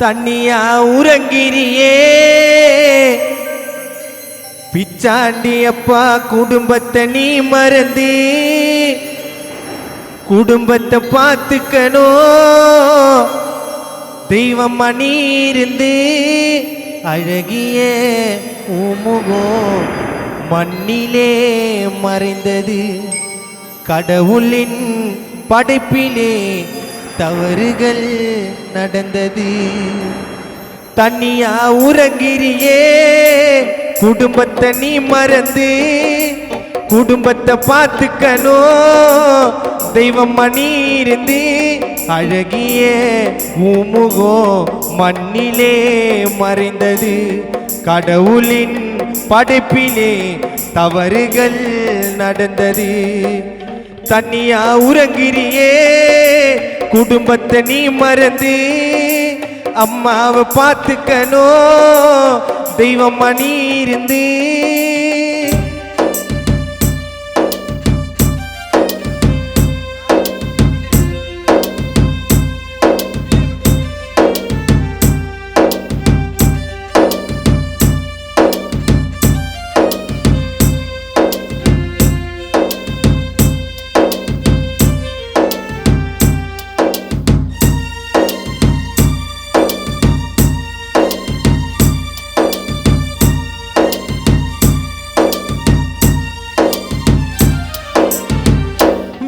தண்ணியா உறங்கிறியே பிச்சாண்டி அப்பா குடும்பத்தை நீ மறந்து குடும்பத்தை பார்த்துக்கணும் தெய்வமா நீ இருந்து அழகிய உமுகம் மண்ணிலே மறைந்தது கடவுளின் படைப்பிலே தவறுகள் நடந்தது தண்ணியா உறங்கிறியே குடும்பத்தை நீ மறந்து குடும்பத்தை பார்த்துக்கணும் தெய்வம் மணி இருந்து அழகிய உமுகம் மண்ணிலே மறைந்தது கடவுளின் படைப்பிலே தவறுகள் நடந்தது தண்ணியா உறங்கிறியே குடும்பத்தை நீ மறந்து அம்மாவை பார்த்துக்கணும் தெய்வம் மணி இருந்து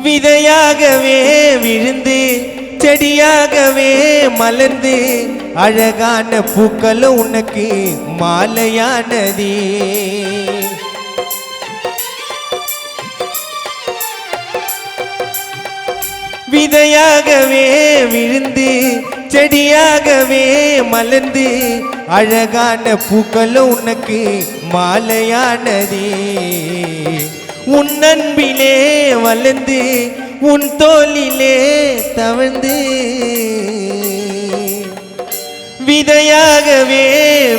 விதையாகவே விழுந்து செடியாகவே மலர்ந்து அழகான பூக்களும் உனக்கு மாலையானதே விதையாகவே விழுந்து செடியாகவே மலர்ந்து அழகான பூக்களும் உனக்கு மாலையானதே உன் அன்பிலே வளர்ந்து உன் தோளிலே தவழ்ந்து விதையாகவே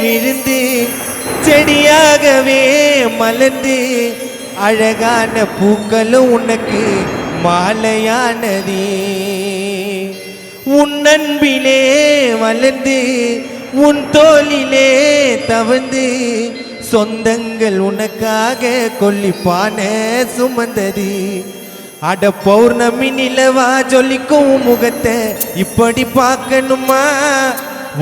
விழுந்து செடியாகவே மலர்ந்து அழகான பூக்களும் உனக்கு மாலையானதே உன் அன்பிலே வளர்ந்து உன் தோளிலே தவழ்ந்து சொந்தங்கள் உனக்காக கொல்லிப்பான சுமந்தது அட பௌர்ணமி நிலவா ஜொலிக்கும் முகத்தை இப்படி பார்க்கணுமா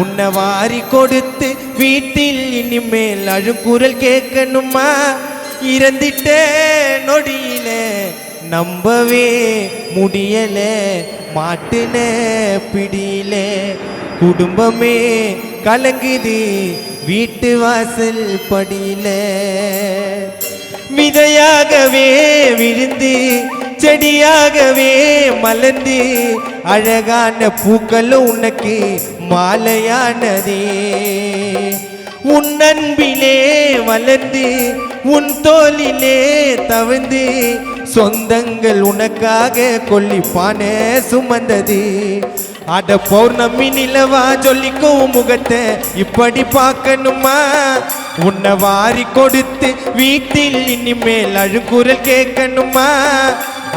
உன்னை வாரி கொடுத்து வீட்டில் இனிமேல் அழுக்குரல் கேட்கணுமா இறந்திட்ட நொடியில நம்பவே முடியல மாட்டுன பிடியில குடும்பமே கலங்குது வீட்டு வாசல் படியில விதையாகவே விழுந்து செடியாகவே மலர்ந்து அழகான பூக்களும் உனக்கு மாலையானதே உன் அன்பிலே வளர்ந்து உன் தோளிலே தவழ்ந்து சொந்தங்கள் உனக்காக கொல்லிப்பான சுமந்தது அட பௌர்ணமி நிலவா ஜொலிக்கும் முகத்தை இப்படி பார்க்கணுமா உன்னை வாரி கொடுத்து வீட்டில் இனிமேல் அழுக்குரல் கேட்கணுமா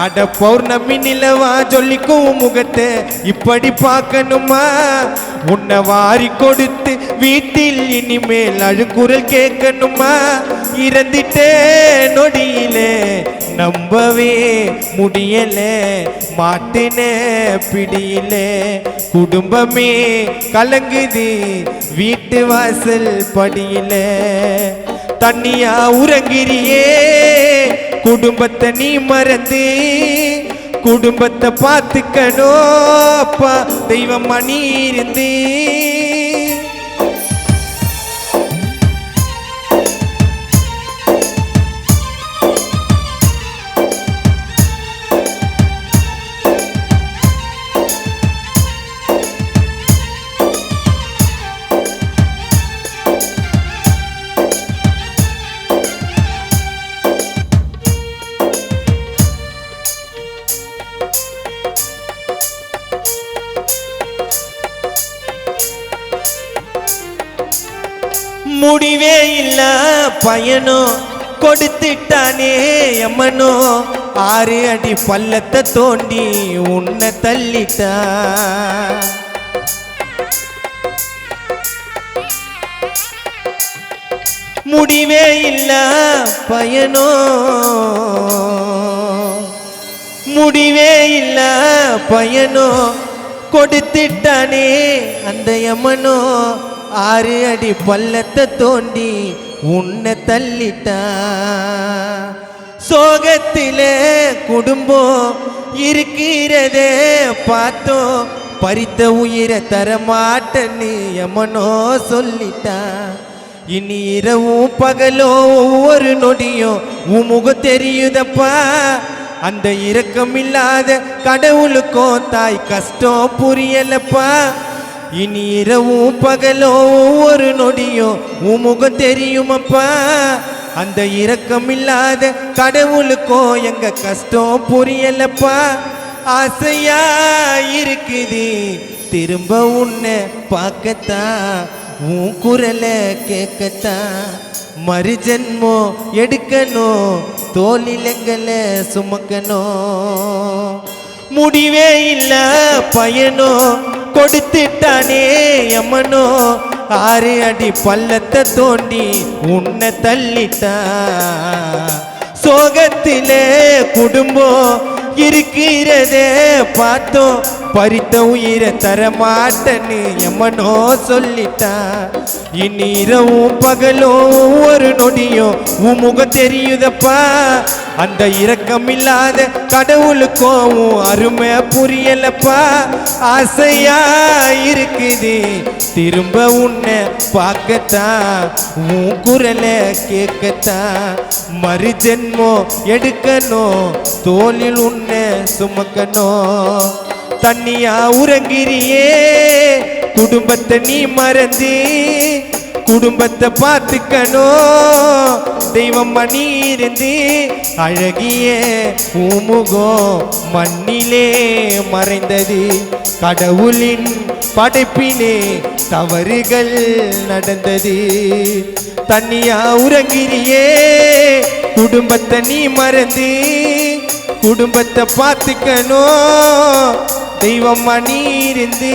அட பௌர்ணமி நிலவா ஜொலிக்கும் முகத்தை இப்படி பார்க்கணுமா உன்னை வாரி கொடுத்து வீட்டில் இனிமேல் அழுக்குரல் கேட்கணுமா இறந்திட்டே நொடியிலே நம்பவே முடியல மாட்டின பிடியில குடும்பமே கலங்குது வீட்டு வாசல் படியில தண்ணியா உறங்கிறியே குடும்பத்தை நீ மறந்து குடும்பத்தை பார்த்துக்கணும் அப்பா தெய்வம் மணி இருந்து முடிவே இல்ல பயணம் கொடுத்துட்டானே எம்மனோ 6 அடி பள்ளத்தை தோண்டி உன்னை தள்ளிட்டான் முடிவே இல்ல பயனோ முடிவே இல்ல பயனோ கொடுத்துட்டானே அந்த யமனோ 6 அடி பள்ளத்தை தோண்டி உன்னை தள்ளிட்டான் சோகத்திலே குடும்பம் இருக்கிறதே பார்த்தோம் பறித்த உயிரை தரமாட்டன்னு யமனோ சொல்லிட்டான் இனி இரவும் பகலோ ஒவ்வொரு நொடியும் உன் முகம் தெரியுதப்பா அந்த இரக்கம் இல்லாத கடவுளுக்கும் தாய் கஷ்டம் புரியலப்பா இனி இரவும் பகலோ ஒவ்வொரு நொடியும் உன் முகம் தெரியுமப்பா அந்த இரக்கம் இல்லாத கடவுளுக்கும் எங்க கஷ்டம் புரியலப்பா ஆசையா இருக்குது திரும்ப உன்னை பார்க்கத்தான் உன் குரலை கேட்கத்தான் மறுஜன்மோ எடுக்கணும் தோளிலங்களை சுமக்கணும் முடிவே இல்ல பயனோ கொடுத்துட்டானே யமனோ 6 அடி பள்ளத்தை தோண்டி உன்னை தள்ளிட்டான் சோகத்திலே குடும்பம் இருக்கிறதே பார்த்தோம் பறித்த உயிரை தரமாட்டன்னு யமனோ சொல்லிட்டான் இனி இரவும் பகலும் ஒரு நொடியும் உன் முகம் தெரியுதப்பா அந்த இரக்கம் இல்லாத கடவுளுக்கும் அருமை புரியலப்பா ஆசையா இருக்குது திரும்ப உன்னை பார்க்கத்தான் உன் குரலை கேட்கத்தான் மறுஜென்மோ எடுக்கணும் தோளில் உன்னை சுமக்கணும் தண்ணியா உறங்கிறியே குடும்பத்தை நீ மறந்து குடும்பத்தை பார்த்துக்கணும் தெய்வம் மணி இருந்து அழகிய உமுகம் மண்ணிலே மறைந்தது கடவுளின் படைப்பிலே தவறுகள் நடந்தது தண்ணியா உறங்கிறியே குடும்பத்தை நீ மறந்து குடும்பத்தை பார்த்துக்கணும் தெய்வம் மணி இருந்து